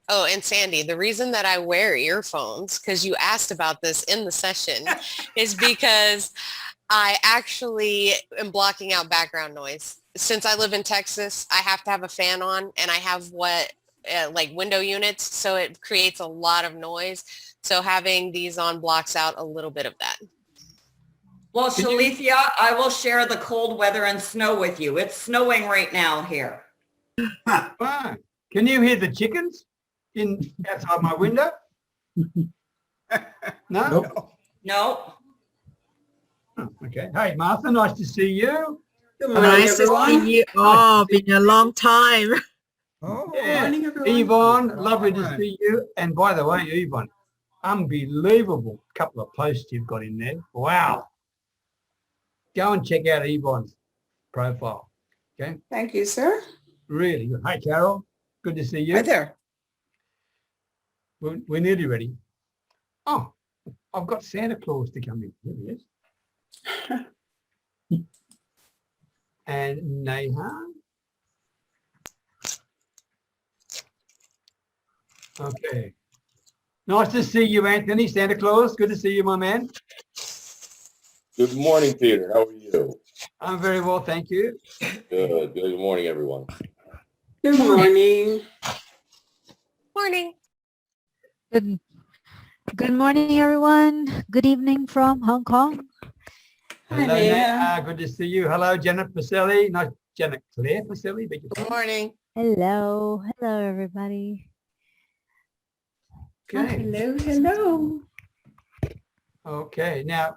Oh, and Sandy, the reason that I wear earphones, because you asked about this in the session, is because I actually am blocking out background noise. Since I live in Texas, I have to have a fan on, and I have like window units, so it creates a lot of noise. So having these on blocks out a little bit of that. Well, Shalethea, I will share the cold weather and snow with you. It's snowing right now here. Fine. Can you hear the chickens outside my window? No? No. Oh, okay. Hey, Martha, nice to see you. Good morning, Nice to everyone. see you. Oh, been a long time. Oh, Yeah. morning, everyone. Yvonne, lovely to see you. And by the way, Yvonne, unbelievable couple of posts you've got in there. Wow. Go and check out Yvonne's profile. Okay. Thank you, sir. Really good. Hey, Carol. Good to see you. Hi there. We're nearly ready. Oh, I've got Santa Claus to come in. Here he is. And Neha. Okay. Nice to see you, Anthony. Santa Claus. Good to see you, my man. Good morning, Peter. How are you? I'm very well, thank you. Good. Good morning, everyone. Good morning. Morning. Good morning, everyone. Good evening from Hong Kong. Hi, Hello, Neha. Neha. Good to see you. Hello, Janet Piselli. Nice, Janet Cler Piselli. Beg your Good pardon. morning. Hello. Hello, everybody. Okay. Hello, hello. Okay. Now,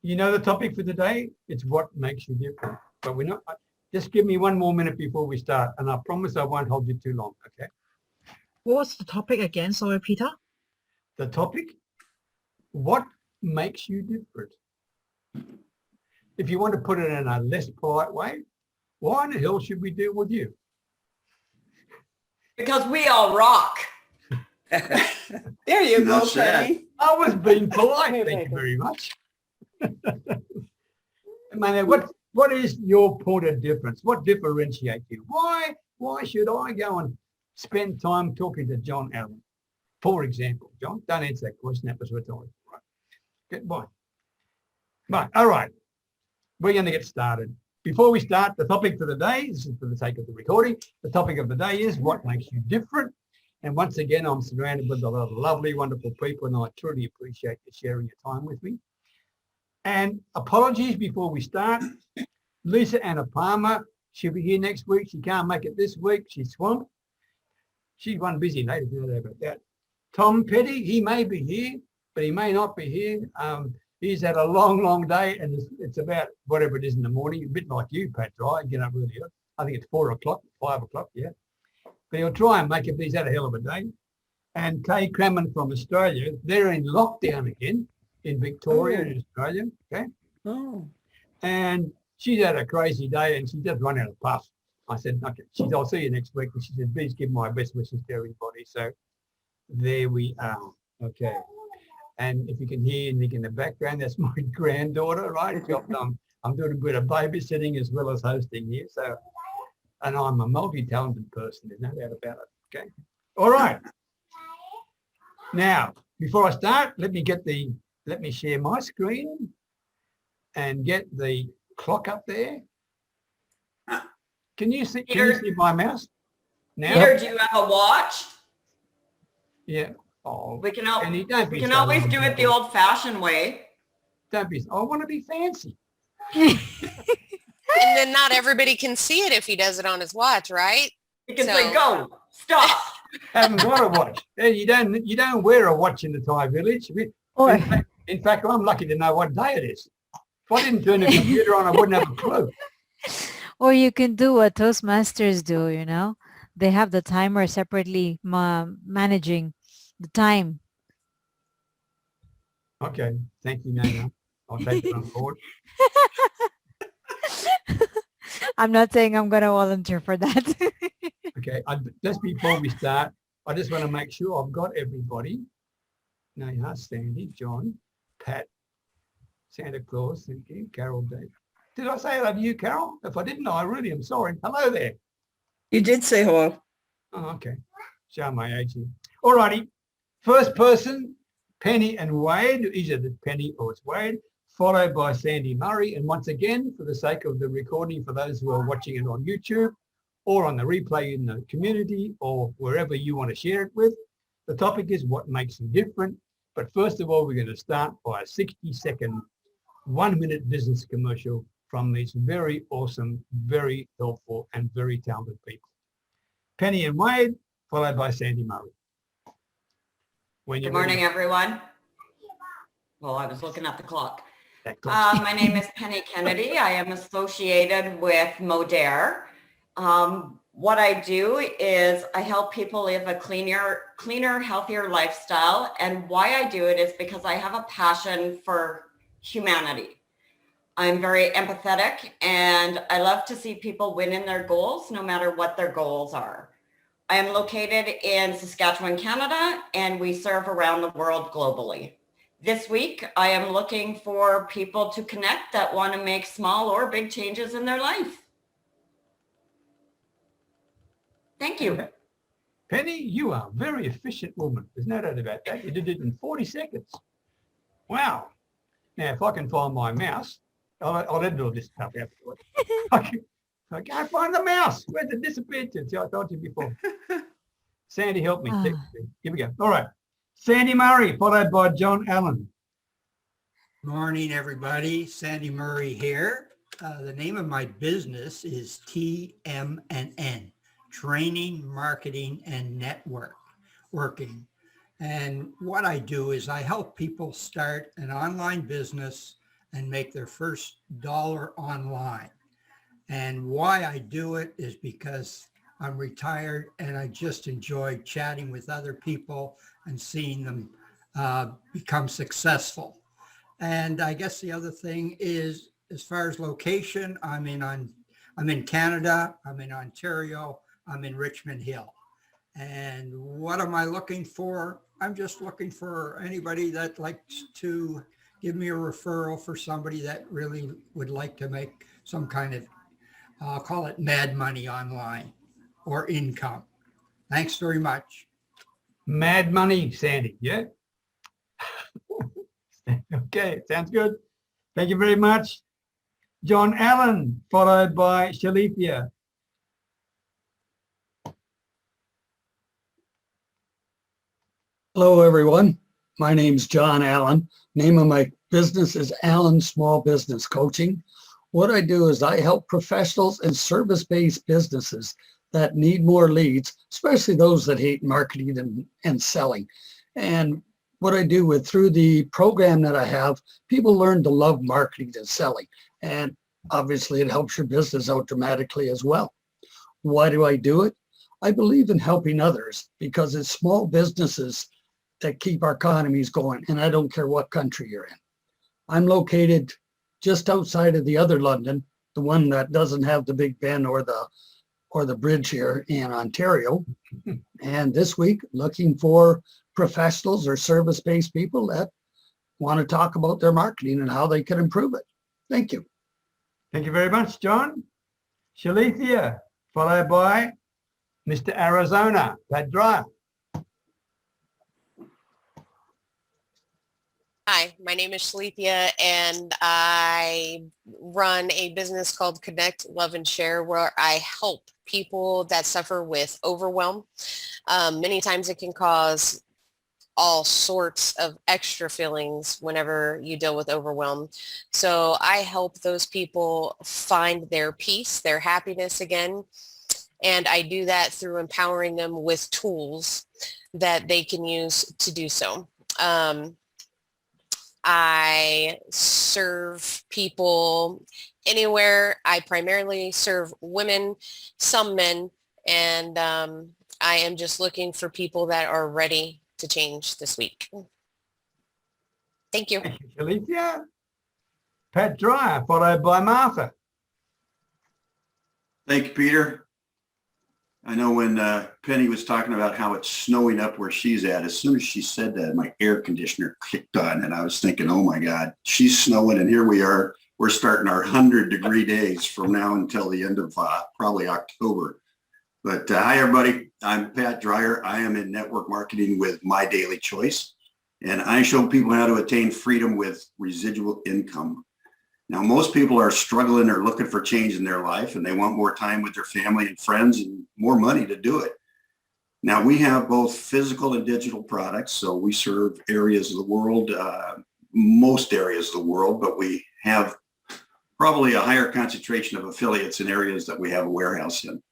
you know the topic for today? It's what makes you different. But we're not. Just give me one more minute before we start, and I promise I won't hold you too long. Okay. What's the topic again? Sorry, Peter. The topic: what makes you different? If you want to put it in a less polite way, why in the hell should we deal with you? Because we all rock. There you go, Not bad. Penny. I was being polite. Thank you very much. Man, what is your point of difference? What differentiates you? Why should I go and spend time talking to John Allen? For example, John, don't answer that question. That was rhetorical. Right. Goodbye. Right. All right. We're going to get started. Before we start, the topic for the day, this is for the sake of the recording, the topic of the day is what makes you different. And once again, I'm surrounded with a lot of lovely, wonderful people, and I truly appreciate you sharing your time with me. And apologies before we start. Lisa Anna Palmer, she'll be here next week. She can't make it this week. She's swamped. She's one busy lady, no doubt about that. Tom Petty, he may be here, but he may not be here. He's had a long, long day, and it's about whatever it is in the morning, a bit like you, Pat, right? Get up really early. I think it's 4 o'clock, 5 o'clock, yeah. But he'll try and make it, but he's had a hell of a day. And Kay Crammon from Australia, they're in lockdown again in Victoria, in Australia, okay? Oh, And she's had a crazy day, and she just run out of puff. I said, okay, I'll see you next week. And she said, please give my best wishes to everybody. So there we are, okay. And if you can hear anything in the background, that's my granddaughter, right? I'm doing a bit of babysitting as well as hosting here. So, and I'm a multi-talented person, there's no doubt about it, okay? All right. Now, before I start, let me share my screen and get the clock up there. Can you see my mouse? Now? Peter, do you have a watch? Yeah. Oh, We can, Penny, don't be we can so always do it the old-fashioned way. Don't be. I want to be fancy. And then not everybody can see it if he does it on his watch, right? You can So- say, go, stop. Haven't got a watch. You don't wear a watch in the Thai village. Or In fact, I'm lucky to know what day it is. If I didn't turn the computer on, I wouldn't have a clue. or you can do what Toastmasters do, you know? They have the timer separately managing the time. Okay, thank you, Nana. I'll take it on board. I'm not saying I'm going to volunteer for that. Okay, just before we start, I just want to make sure I've got everybody. Neha, Sandy, John, Pat, Santa Claus, thank you, Carol, Dave. Did I say hello to you, Carol? If I didn't, I really am sorry. Hello there. you did say hello. Oh, okay. Show my age here. All righty. First person, Penny and Wade. Either the Penny or it's Wade, followed by Sandy Murray. And once again, for the sake of the recording, for those who are watching it on YouTube or on the replay in the community or wherever you want to share it with, the topic is what makes you different. But first of all, we're going to start by a 60-second, 1-minute business commercial from these very awesome, very helpful, and very talented people. Penny and Wade, followed by Sandy Murray. Good morning, everyone. Well, I was looking at the clock. My name is Penny Kennedy. I am associated with Modere. What I do is I help people live a cleaner, healthier lifestyle. And why I do it is because I have a passion for humanity. I'm very empathetic and I love to see people win in their goals, no matter what their goals are. I am located in Saskatchewan, Canada, and we serve around the world globally. This week, I am looking for people to connect that want to make small or big changes in their life. Thank you. Penny, you are a very efficient woman. There's no doubt about that. You did it in 40 seconds. Wow. Now, if I can find my mouse, I'll edit all this stuff afterwards. I can't find the mouse. Where's it disappeared to? See, I told you before. Sandy, help me. Here we go. All right. Sandy Murray, followed by John Allen. Morning, everybody. Sandy Murray here. The name of my business is TM&N, Training, Marketing, and Networking. And what I do is I help people start an online business and make their first dollar online. And why I do it is because I'm retired and I just enjoy chatting with other people and seeing them become successful. And I guess the other thing is, as far as location, I'm in Canada, I'm in Ontario, I'm in Richmond Hill. And what am I looking for? I'm just looking for anybody that likes to give me a referral for somebody that really would like to make some kind of, I'll call it mad money online or income. Thanks very much. Mad money, Sandy, yeah? Okay, sounds good. Thank you very much. John Allen, followed by Shalethea. Hello, everyone. My name's John Allen. Name of my business is Allen Small Business Coaching. What I do is I help professionals and service-based businesses that need more leads, especially those that hate marketing and selling. And what I do through the program that I have, people learn to love marketing and selling. And obviously it helps your business out dramatically as well. Why do I do it? I believe in helping others because it's small businesses that keep our economies going. And I don't care what country you're in. I'm located just outside of the other London, the one that doesn't have the Big Ben or the bridge here in Ontario. And this week, looking for professionals or service-based people that want to talk about their marketing and how they can improve it. Thank you. Thank you very much, John. Shalethea, followed by Mr. Arizona, Pat Dryer. Hi, my name is Shalethea, and I run a business called Connect, Love, and Share, where I help people that suffer with overwhelm. Many times it can cause all sorts of extra feelings whenever you deal with overwhelm. So I help those people find their peace, their happiness again. And I do that through empowering them with tools that they can use to do so. I serve people anywhere. I primarily serve women, some men, and I am just looking for people that are ready to change this week. Thank you. Thank you, Shalethea. Pat Dryer, followed by Martha. Thank you, Peter. I know when Penny was talking about how it's snowing up where she's at, as soon as she said that, my air conditioner kicked on and I was thinking, oh my God, she's snowing and here we are. We're starting our 100-degree days from now until the end of probably October. But hi, everybody. I'm Pat Dreyer. I am in network marketing with My Daily Choice, and I show people how to attain freedom with residual income. Now, most people are struggling or looking for change in their life, and they want more time with their family and friends and more money to do it. Now, we have both physical and digital products, so we serve areas of the world, most areas of the world, but we have probably a higher concentration of affiliates in areas that we have a warehouse in.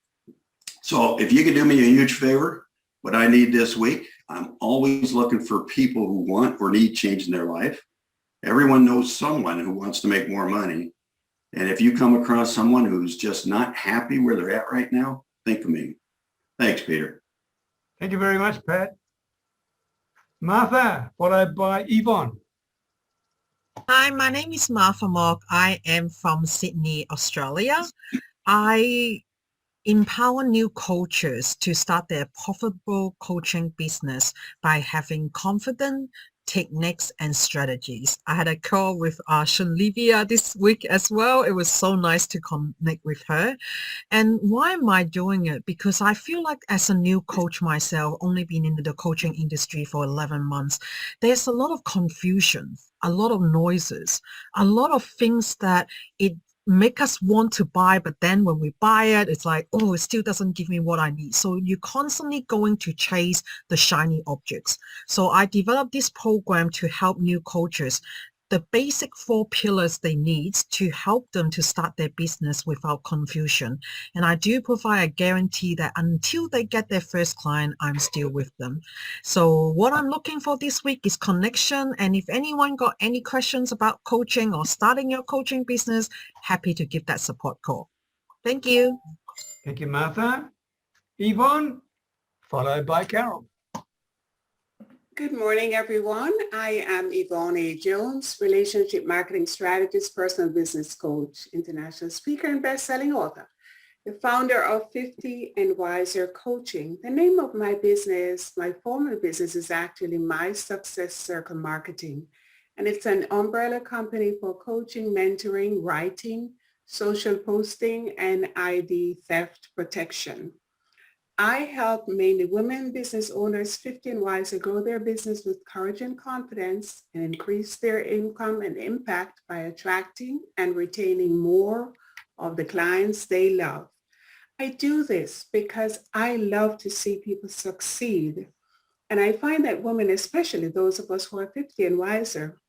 So if you could do me a huge favor, what I need this week, I'm always looking for people who want or need change in their life. Everyone knows someone who wants to make more money. And if you come across someone who's just not happy where they're at right now, think of me. Thanks, Peter. Thank you very much, Pat. Martha, followed by Yvonne. Hi, my name is Martha Mock. I am from Sydney, Australia. I empower new coaches to start their profitable coaching business by having confident techniques and strategies. I had a call with Shalethea this week as well. It was so nice to connect with her. And why am I doing it? Because I feel like as a new coach myself, only been in the coaching industry for 11 months, there's a lot of confusion, a lot of noises, a lot of things that it make us want to buy, but then when we buy it, it's like, oh, it still doesn't give me what I need. So you're constantly going to chase the shiny objects. So I developed this program to help new coaches the basic 4 pillars they need to help them to start their business without confusion. And I do provide a guarantee that until they get their first client, I'm still with them. So what I'm looking for this week is connection. And if anyone got any questions about coaching or starting your coaching business, happy to give that support call. Thank you. Thank you, Martha. Yvonne, followed by Carol. Good morning, everyone. I am Yvonne A Jones, relationship marketing strategist, personal business coach, international speaker, and best-selling author, the founder of 50 and Wiser Coaching. The name of my business, my former business, is actually My Success Circle Marketing, and it's an umbrella company for coaching, mentoring, writing, social posting, and ID theft protection. I help mainly women business owners 50 and wiser grow their business with courage and confidence and increase their income and impact by attracting and retaining more of the clients they love. I do this because I love to see people succeed. And I find that women, especially those of us who are 50 and wiser,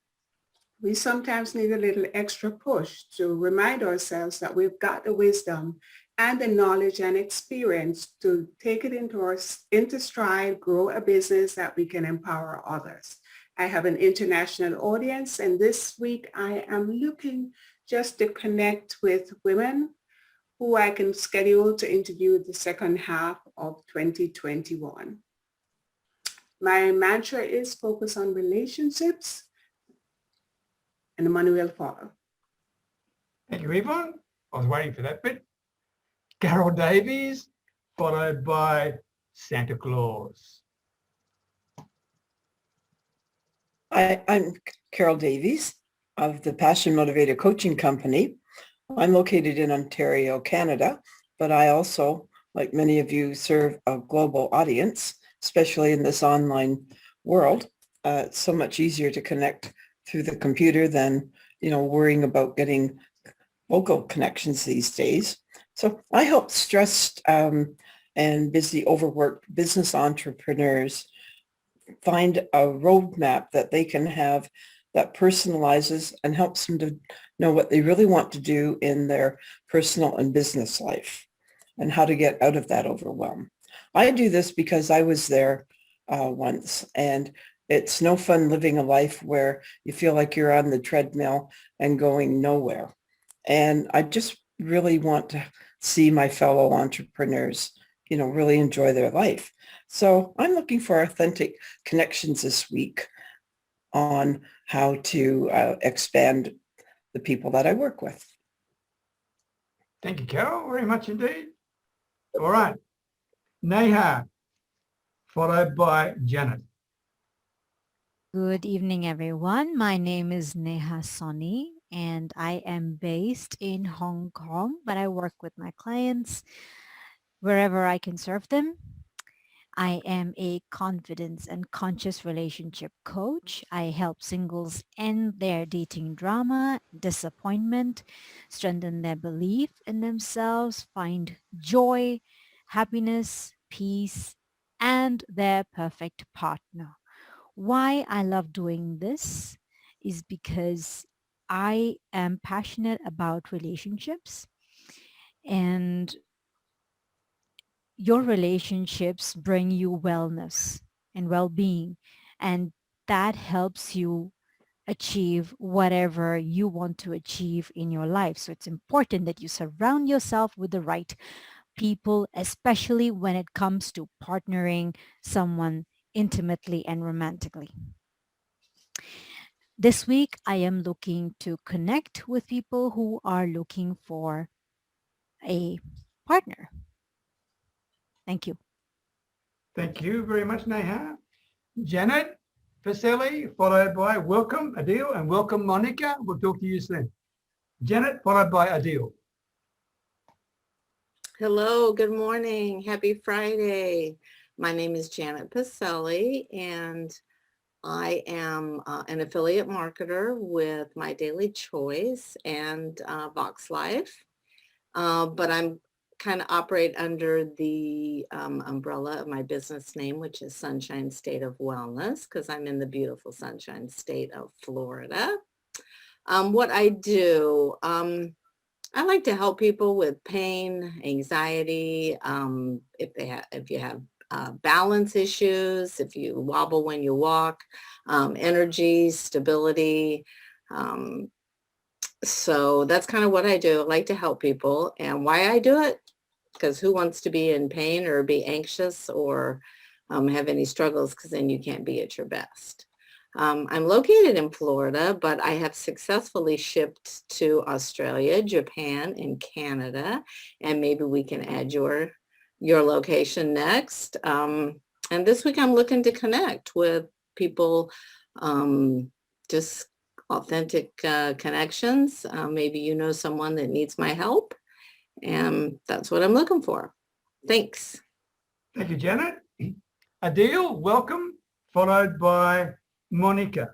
we sometimes need a little extra push to remind ourselves that we've got the wisdom and the knowledge and experience to take it into stride, grow a business that we can empower others. I have an international audience, and this week I am looking just to connect with women who I can schedule to interview the second half of 2021. My mantra is focus on relationships, and the money will follow. Thank you, Yvonne. I was waiting for that bit. Carol Davies, followed by Santa Claus. I'm Carol Davies of the Passion Motivator Coaching Company. I'm located in Ontario, Canada, but I also, like many of you, serve a global audience, especially in this online world. It's so much easier to connect through the computer than, worrying about getting local connections these days. So I help stressed and busy, overworked business entrepreneurs find a roadmap that they can have that personalizes and helps them to know what they really want to do in their personal and business life and how to get out of that overwhelm. I do this because I was there once, and it's no fun living a life where you feel like you're on the treadmill and going nowhere. And I just really want to see my fellow entrepreneurs, really enjoy their life. So I'm looking for authentic connections this week on how to expand the people that I work with. Thank you, Carol, very much indeed. All right. Neha, followed by Janet. Good evening, everyone. My name is Neha Sonney, and I am based in Hong Kong, but I work with my clients wherever I can serve them. I am a confidence and conscious relationship coach. I help singles end their dating drama, disappointment, strengthen their belief in themselves, find joy, happiness, peace, and their perfect partner. Why I love doing this is because I am passionate about relationships, and your relationships bring you wellness and well-being, and that helps you achieve whatever you want to achieve in your life. So it's important that you surround yourself with the right people, especially when it comes to partnering someone intimately and romantically. This week, I am looking to connect with people who are looking for a partner. Thank you. Thank you very much, Neha. Janet Piselli, followed by welcome Adeel, and welcome Monica. We'll talk to you soon. Janet, followed by Adeel. Hello, good morning. Happy Friday. My name is Janet Piselli, and I am an affiliate marketer with My Daily Choice and Vox Life. But I'm kind of operate under the umbrella of my business name, which is Sunshine State of Wellness, because I'm in the beautiful Sunshine State of Florida. What I do, I like to help people with pain, anxiety, if you have balance issues, if you wobble when you walk, energy, stability. So that's kind of what I do. I like to help people. And why I do it? Because who wants to be in pain or be anxious or have any struggles? Because then you can't be at your best. I'm located in Florida, but I have successfully shipped to Australia, Japan, and Canada. And maybe we can add your location next. And this week I'm looking to connect with people, just authentic connections. Maybe you know someone that needs my help, and that's what I'm looking for. Thanks. Thank you, Janet. Adeel, welcome, followed by Monica.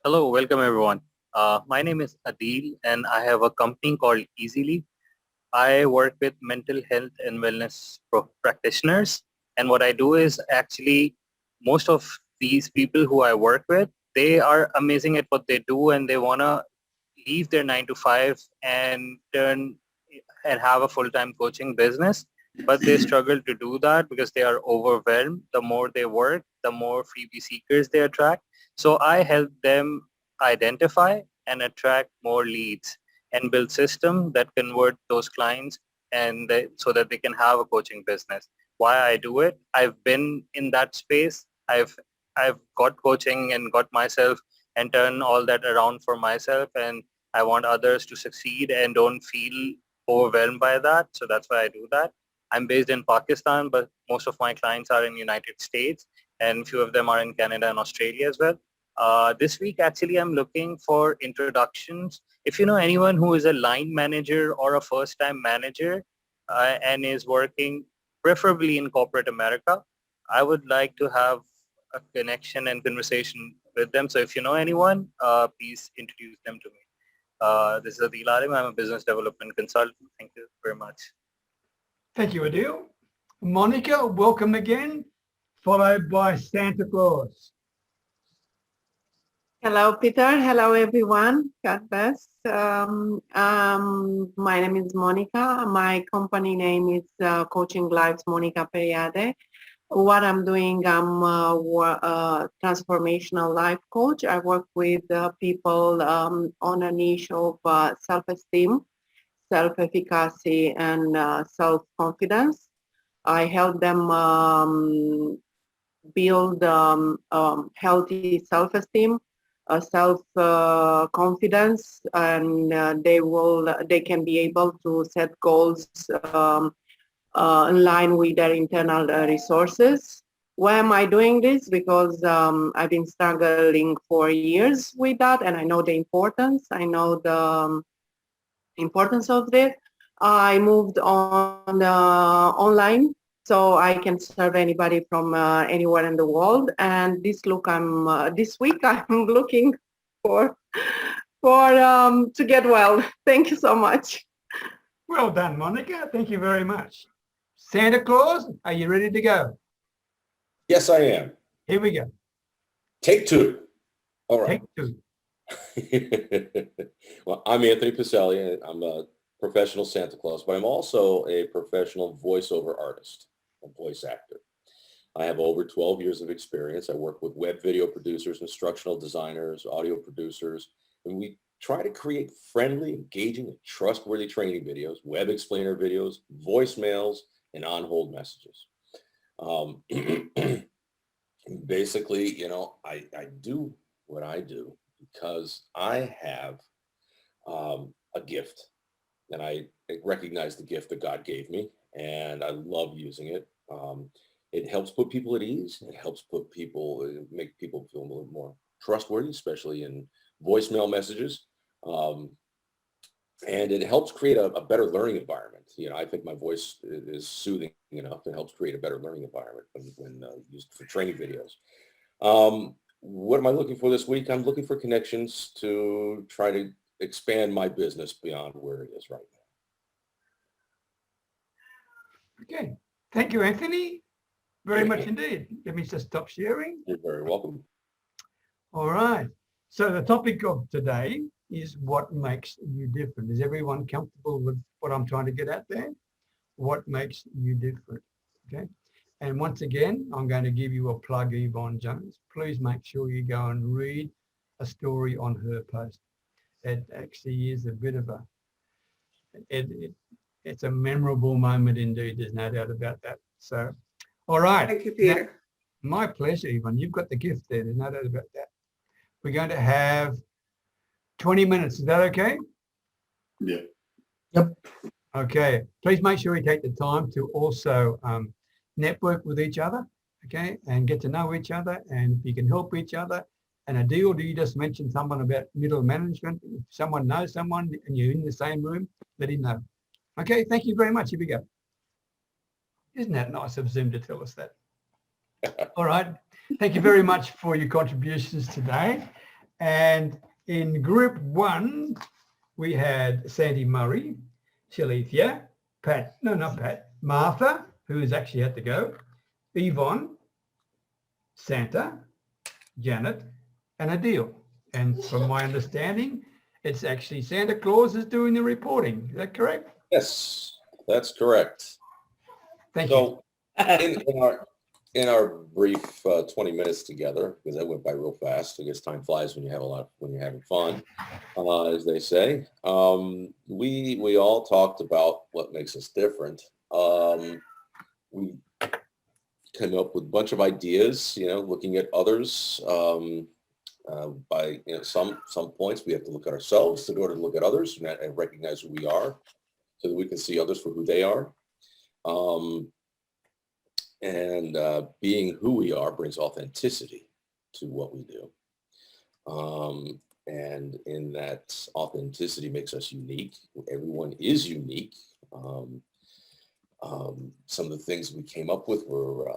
Hello, welcome everyone. My name is Adeel, and I have a company called Easily. I work with mental health and wellness practitioners, and what I do is actually most of these people who I work with, they are amazing at what they do, and they want to leave their 9 to 5 and turn and have a full-time coaching business, but they struggle to do that because they are overwhelmed. The more they work, the more freebie seekers they attract. So I help them identify and attract more leads and build systems that convert those clients and so that they can have a coaching business. Why I do it? I've been in that space. I've got coaching and got myself and turn all that around for myself, and I want others to succeed and don't feel overwhelmed by that. So that's why I do that. I'm based in Pakistan, but most of my clients are in United States, and few of them are in Canada and Australia as well. This week, actually, I'm looking for introductions. If you know anyone who is a line manager or a first-time manager and is working preferably in corporate America, I would like to have a connection and conversation with them. So if you know anyone, please introduce them to me. This is Adeel Aalim. I'm a business development consultant. Thank you very much. Thank you, Adeel. Monica, welcome again, followed by Santa Claus. Hello, Peter. Hello, everyone. God bless. My name is Monica. My company name is Coaching Lives Monica Periade. What I'm doing, I'm a transformational life coach. I work with people on a niche of self-esteem, self-efficacy, and self-confidence. I help them build healthy self-esteem, self-confidence, and they can be able to set goals in line with their internal resources. Why am I doing this? Because I've been struggling for years with that, and I know the importance. I know the importance of this. I moved on online, so I can serve anybody from anywhere in the world. And this week I'm looking for to get well. Thank you so much. Well done, Monica. Thank you very much. Santa Claus, are you ready to go? Yes, I am. Here we go. Take two. All right. Take two. Well, I'm Anthony Piselli, and I'm a professional Santa Claus, but I'm also a professional voiceover artist, a voice actor. I have over 12 years of experience. I work with web video producers, instructional designers, audio producers, and we try to create friendly, engaging, and trustworthy training videos, web explainer videos, voicemails, and on-hold messages. Basically, you know, I do what I do because I have a gift, and I recognize the gift that God gave me, and I love using it. It helps put people at ease. It helps make people feel a little more trustworthy, especially in voicemail messages. And it helps create a better learning environment. You know, I think my voice is soothing enough and helps create a better learning environment when used for training videos. What am I looking for this week? I'm looking for connections to try to expand my business beyond where it is right now. Okay. Thank you, Anthony. Very much indeed. Let me just stop sharing. You're very welcome. All right. So the topic of today is what makes you different. Is everyone comfortable with what I'm trying to get at there? What makes you different? Okay. And once again, I'm going to give you a plug, Yvonne Jones. Please make sure you go and read a story on her post. It actually is a bit of a, it's a memorable moment indeed. There's no doubt about that. So, all right. Thank you, Peter. Now, my pleasure, Yvonne. You've got the gift there. There's no doubt about that. We're going to have 20 minutes. Is that okay? Yeah. Yep. Okay. Please make sure you take the time to also network with each other, okay, and get to know each other, and if you can help each other. And Adeel, do you just mention someone about middle management? If someone knows someone and you're in the same room, let him know. Okay, thank you very much. Here we go. Isn't that nice of Zoom to tell us that? All right. Thank you very much for your contributions today. And in group one, we had Sandy Murray, Shalethea, Martha, who's actually had to go, Yvonne, Santa, Janet, and Adeel. And from my understanding, it's actually Santa Claus is doing the reporting. Is that correct? Yes, that's correct. Thank you. So in our brief 20 minutes together, because that went by real fast. I guess time flies when you're having fun, as they say. We all talked about what makes us different. We came up with a bunch of ideas, you know, looking at others. By some points, we have to look at ourselves in order to look at others and recognize who we are, so that we can see others for who they are. Being who we are brings authenticity to what we do. And in that, authenticity makes us unique. Everyone is unique. Some of the things we came up with were,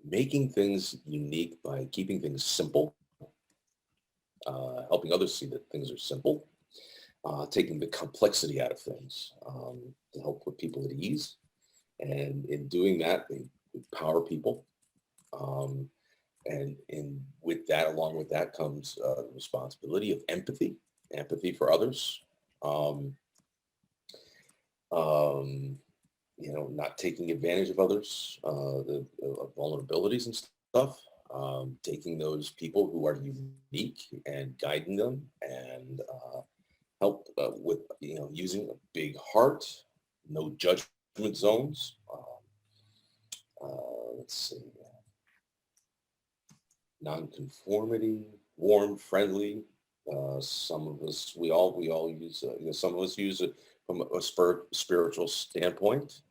making things unique by keeping things simple, helping others see that things are simple, taking the complexity out of things to help put people at ease. And in doing that, they empower people. And with that, along with that comes the responsibility of empathy for others. Not taking advantage of others, the vulnerabilities and stuff, taking those people who are unique and guiding them and help with, using a big heart, no judgment zones. Let's see. Non-conformity, warm, friendly. Some of us, we all use, some of us use it from a spiritual standpoint,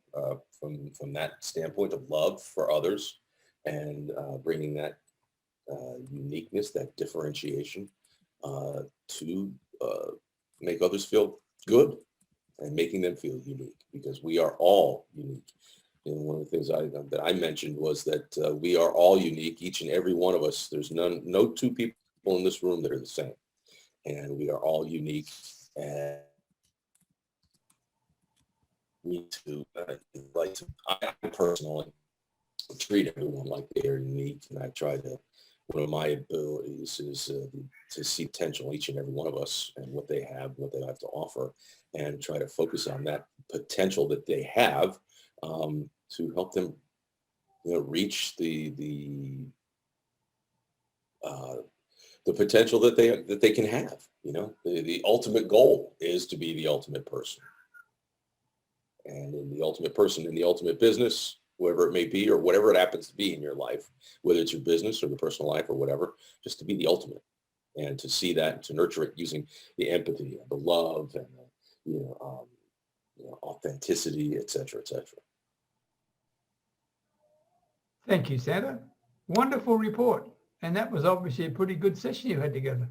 from that standpoint of love for others, and bringing that uniqueness, that differentiation to make others feel good and making them feel unique, because we are all unique. And one of the things that I mentioned was that we are all unique, each and every one of us. There's no two people in this room that are the same, and we are all unique. And we to I personally treat everyone like they are unique, and I try to. One of my abilities is to see potential in each and every one of us and what they have to offer, and try to focus on that potential that they have to help them, reach the potential that they can have. The ultimate goal is to be the ultimate person, and in the ultimate person in the ultimate business, whoever it may be, or whatever it happens to be in your life, whether it's your business or your personal life or whatever, just to be the ultimate, and to see that and to nurture it using the empathy and the love and authenticity, et cetera, et cetera. Thank you, Santa. Wonderful report. And that was obviously a pretty good session you had together.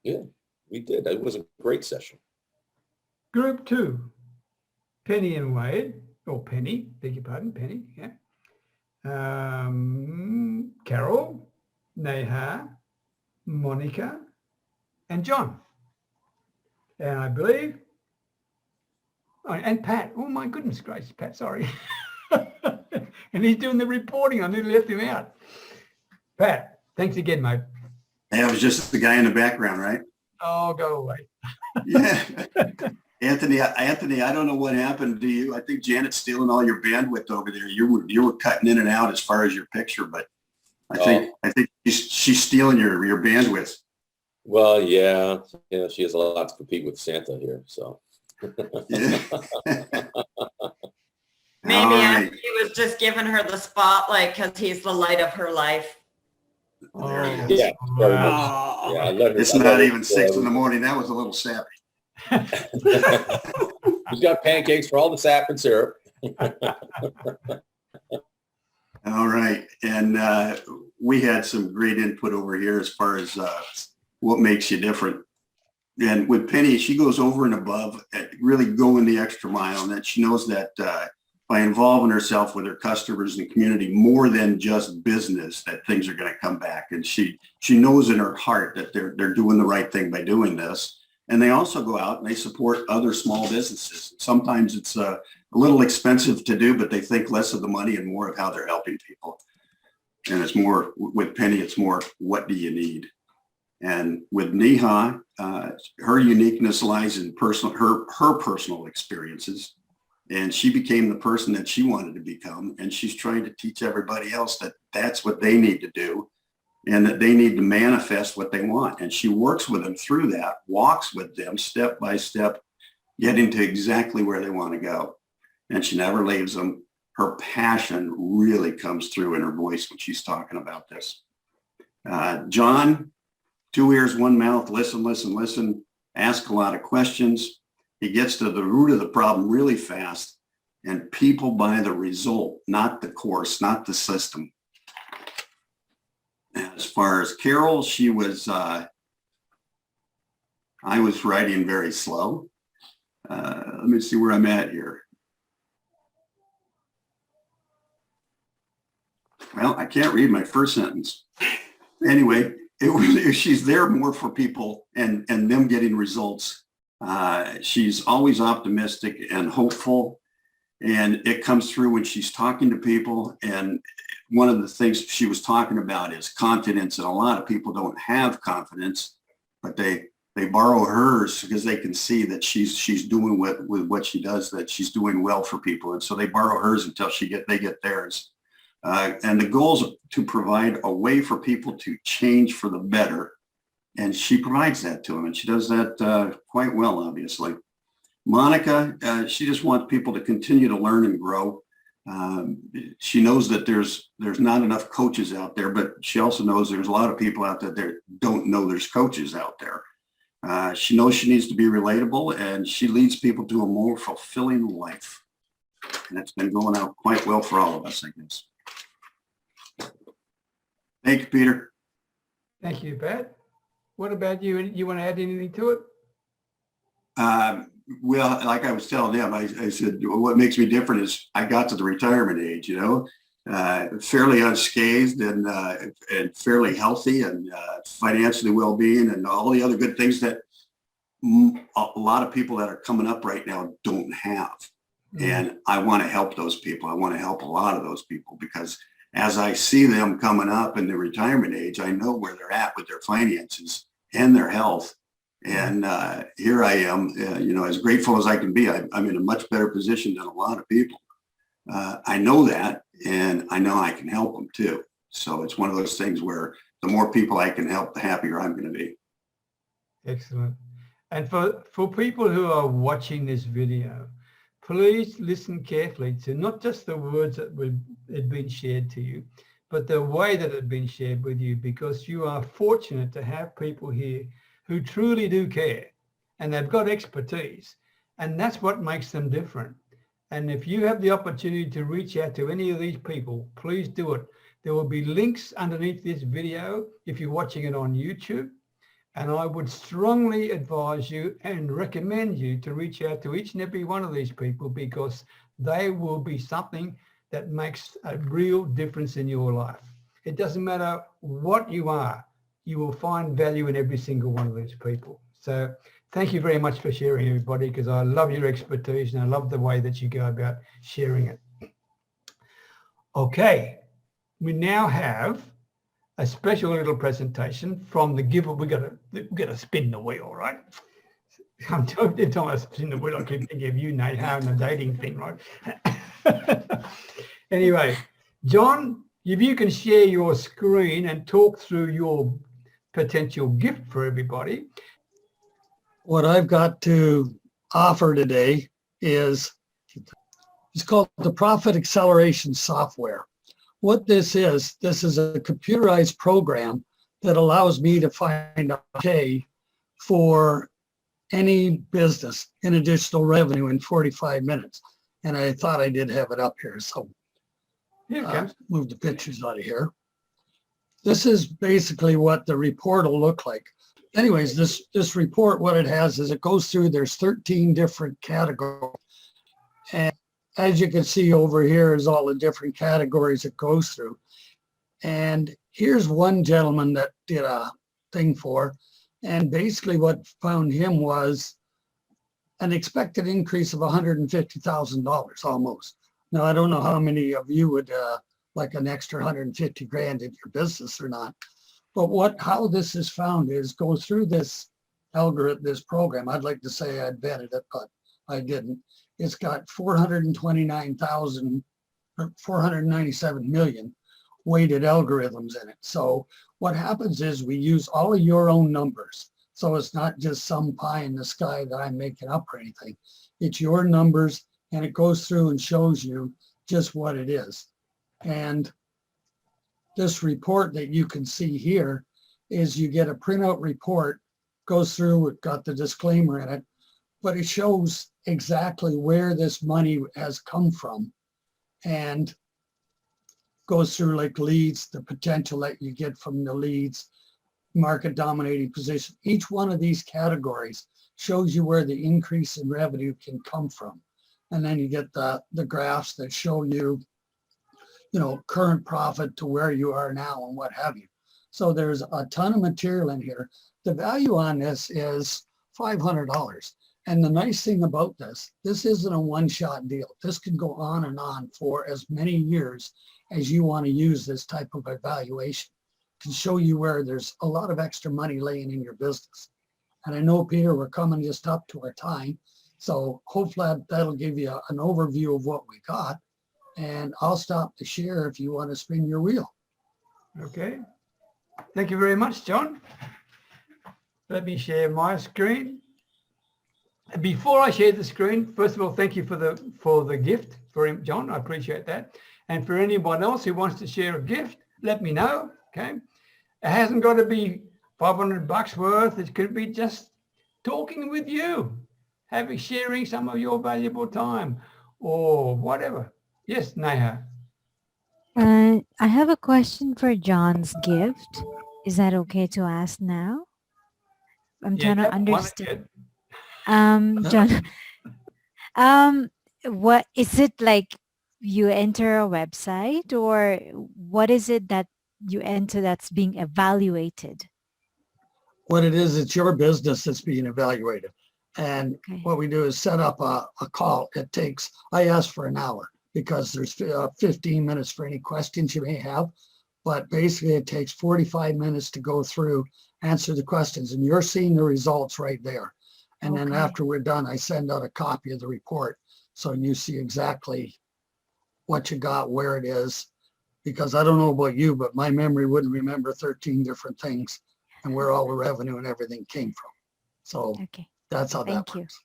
Yeah, we did. It was a great session. Group 2, Penny and Wade, or Penny, beg your pardon, Penny, yeah. Carol, Neha, Monica, and John. And I believe, and Pat. Oh my goodness gracious, Pat, sorry. And he's doing the reporting. I nearly left him out. Pat, thanks again, mate. That was just the guy in the background, right? Oh, go away. Yeah. Anthony, I don't know what happened to you. I think Janet's stealing all your bandwidth over there. You were cutting in and out as far as your picture, but I think she's stealing your bandwidth. Well, yeah, she has a lot to compete with Santa here, so. Yeah. Maybe he was just giving her the spotlight because he's the light of her life. Yeah, very much. Yeah, I love her. It's not even 6 in the morning. That was a little sappy. He's got pancakes for all the sap and syrup. All right. And we had some great input over here as far as what makes you different. And with Penny, she goes over and above, really going the extra mile, and that she knows that by involving herself with her customers and community more than just business, that things are going to come back. And she knows in her heart that they're doing the right thing by doing this. And they also go out and they support other small businesses. Sometimes it's a little expensive to do, but they think less of the money and more of how they're helping people. And it's more, with Penny, it's more, what do you need? And with Neha, her uniqueness lies in her personal experiences. And she became the person that she wanted to become. And she's trying to teach everybody else that that's what they need to do, and that they need to manifest what they want. And she works with them through that, walks with them step by step, getting to exactly where they want to go. And she never leaves them. Her passion really comes through in her voice when she's talking about this. John, 2 ears, 1 mouth, listen, ask a lot of questions. He gets to the root of the problem really fast, and people buy the result, not the course, not the system. As far as Carol, she was, I was writing very slow. Let me see where I'm at here. Well, I can't read my first sentence. Anyway, she's there more for people and them getting results. She's always optimistic and hopeful, and it comes through when she's talking to people. And one of the things she was talking about is confidence, and a lot of people don't have confidence, but they borrow hers because they can see that she's doing with what she does, that she's doing well for people, and so they borrow hers until they get theirs. And the goal is to provide a way for people to change for the better. And she provides that to them, and she does that quite well, obviously. Monica, she just wants people to continue to learn and grow. She knows that there's not enough coaches out there, but she also knows there's a lot of people out there that don't know there's coaches out there. She knows she needs to be relatable, and she leads people to a more fulfilling life. And it's been going out quite well for all of us, I guess. Thank you, Peter. Thank you, Pat. What about you? You want to add anything to it? Well, like I was telling them, I said, what makes me different is I got to the retirement age, fairly unscathed and fairly healthy and financially well-being and all the other good things that a lot of people that are coming up right now don't have. And I want to help those people. I want to help a lot of those people because as I see them coming up in the retirement age, I know where they're at with their finances and their health. And here I am, as grateful as I can be. I'm in a much better position than a lot of people. I know that, and I know I can help them too. So it's one of those things where the more people I can help, the happier I'm going to be. Excellent. And for people who are watching this video, please listen carefully to not just the words that had been shared to you, but the way that it had been shared with you, because you are fortunate to have people here who truly do care and they've got expertise, and that's what makes them different. And if you have the opportunity to reach out to any of these people, please do it. There will be links underneath this video if you're watching it on YouTube. And I would strongly advise you and recommend you to reach out to each and every one of these people, because they will be something that makes a real difference in your life. It doesn't matter what you are, you will find value in every single one of these people. So thank you very much for sharing, everybody, because I love your expertise and I love the way that you go about sharing it. Okay, we now have a special little presentation from the giver. We got to spin the wheel, right? Every time I spin the wheel, I keep thinking of you, Neha, and the dating thing, right? Anyway, John, if you can share your screen and talk through your potential gift for everybody. What I've got to offer today is, it's called the Profit Acceleration Software. What this is a computerized program that allows me to find a pay for any business in additional revenue in 45 minutes. And I thought I did have it up here. So move the pictures out of here. This is basically what the report will look like. Anyways, this report, what it has is it goes through, there's 13 different categories. And as you can see over here is all the different categories it goes through. And here's one gentleman that did a thing for, and basically what found him was an expected increase of $150,000 almost. Now, I don't know how many of you would like an extra 150 grand in your business or not, but how this is found is go through this algorithm, this program. I'd like to say I invented it, but I didn't. It's got 497 million weighted algorithms in it. So what happens is we use all of your own numbers. So it's not just some pie in the sky that I'm making up or anything. It's your numbers, and it goes through and shows you just what it is. And this report that you can see here is you get a printout report, goes through, it got the disclaimer in it, but it shows exactly where this money has come from and goes through like leads, the potential that you get from the leads, market dominating position. Each one of these categories shows you where the increase in revenue can come from. And then you get the graphs that show you, current profit to where you are now and what have you. So there's a ton of material in here. The value on this is $500. And the nice thing about this isn't a one-shot deal. This can go on and on for as many years as you want to use this type of evaluation to show you where there's a lot of extra money laying in your business. And I know, Peter, we're coming just up to our time. So hopefully that'll give you an overview of what we got. And I'll stop the share if you want to spin your wheel. Okay. Thank you very much, John. Let me share my screen. Before I share the screen, first of all, thank you for the gift for him, John. I appreciate that. And for anyone else who wants to share a gift, let me know. Okay. It hasn't got to be $500 worth. It could be just talking with you, sharing some of your valuable time or whatever. Yes, Neha. I have a question for John's gift. Is that okay to ask now? I'm trying to understand. John, what is it like? You enter a website, or what is it that you enter that's being evaluated? What it is, it's your business that's being evaluated. And Okay. what we do is set up a call. I ask for an hour because there's 15 minutes for any questions you may have. But basically it takes 45 minutes to go through, answer the questions, and you're seeing the results right there. And then Okay. after we're done, I send out a copy of the report. So you see exactly what you got, where it is, because I don't know about you, but my memory wouldn't remember 13 different things and where all the revenue and everything came from. So Okay. that's how that Thank you. works.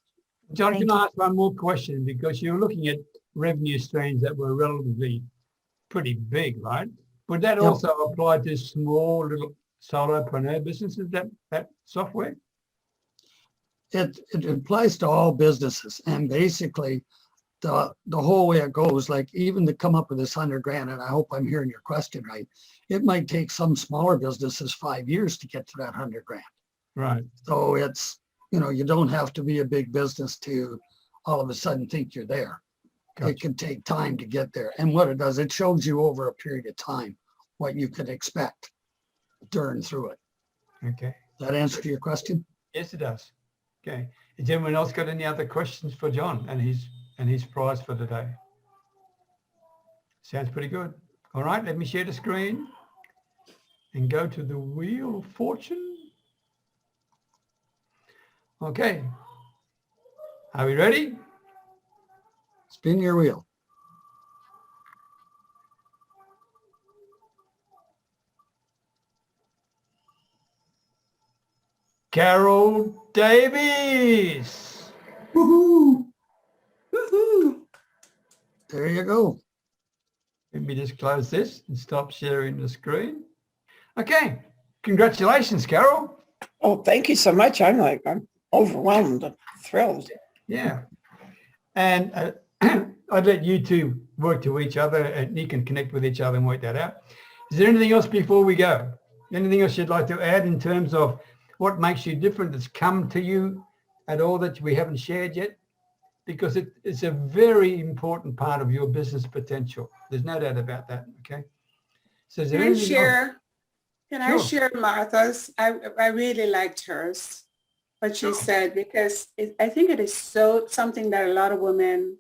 John, Thank can I you. ask one more question? Because you're looking at revenue streams that were relatively pretty big, right? Would that Yep. also apply to small little solopreneur businesses, that software? It applies to all businesses, and basically the whole way it goes, like even to come up with this 100 grand, and I hope I'm hearing your question right, it might take some smaller businesses 5 years to get to that 100 grand. Right. So it's, you don't have to be a big business to all of a sudden think you're there. Gotcha. It can take time to get there. And what it does, it shows you over a period of time what you can expect during through it. Okay. Does that answer your question? Yes, it does. Okay. Has anyone else got any other questions for John and his prize for today? Sounds pretty good. All right, let me share the screen and go to the Wheel of Fortune. Okay. Are we ready? Spin your wheel. Carol Davies. Woohoo! Woohoo! There you go. Let me just close this and stop sharing the screen. Okay. Congratulations, Carol. Oh, thank you so much. I'm overwhelmed and thrilled. Yeah. And I'd let you two work to each other and you can connect with each other and work that out. Is there anything else before we go? Anything else you'd like to add in terms of what makes you different that's come to you at all that we haven't shared yet? Because it's a very important part of your business potential. There's no doubt about that, okay? So is there Can I anything else? share? Can I Sure. share Martha's? I really liked hers, what she said, because I think it is something that a lot of women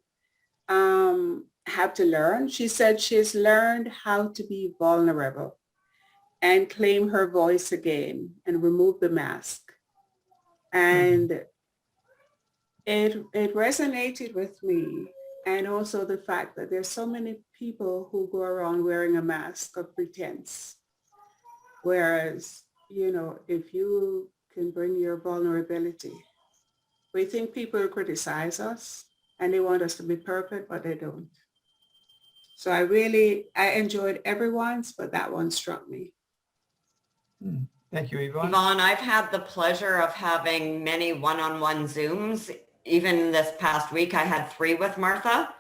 have to learn. She said she's learned how to be vulnerable and claim her voice again and remove the mask. And it resonated with me. And also the fact that there's so many people who go around wearing a mask of pretense. Whereas, if you can bring your vulnerability, we think people criticize us and they want us to be perfect, but they don't. So I enjoyed everyone's, but that one struck me. Thank you, Yvonne. Yvonne, I've had the pleasure of having many one-on-one Zooms. Even this past week, I had 3 with Martha.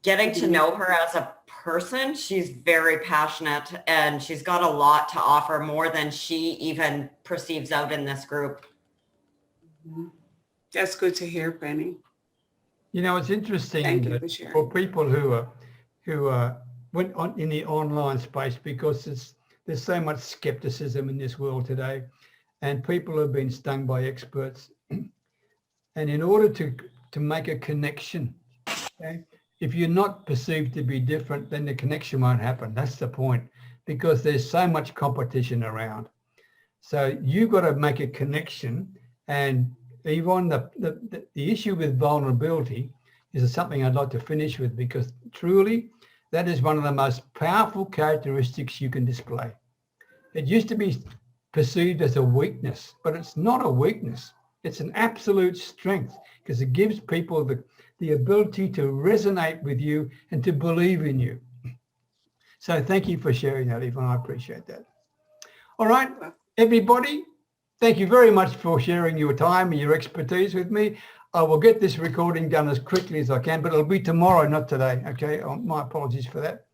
Getting to know her as a person, she's very passionate and she's got a lot to offer, more than she even perceives out in this group. That's good to hear, Penny. It's interesting Thank you that for sharing. for people who went on in the online space, because there's so much skepticism in this world today, and people have been stung by experts. And in order to make a connection, okay, if you're not perceived to be different, then the connection won't happen. That's the point, because there's so much competition around. So you've got to make a connection. And Yvonne, the issue with vulnerability is something I'd like to finish with, because truly that is one of the most powerful characteristics you can display. It used to be perceived as a weakness, but it's not a weakness. It's an absolute strength, because it gives people the ability to resonate with you and to believe in you. So thank you for sharing that, Yvonne. I appreciate that. All right, everybody, thank you very much for sharing your time and your expertise with me. I will get this recording done as quickly as I can, but it'll be tomorrow, not today. Okay, my apologies for that.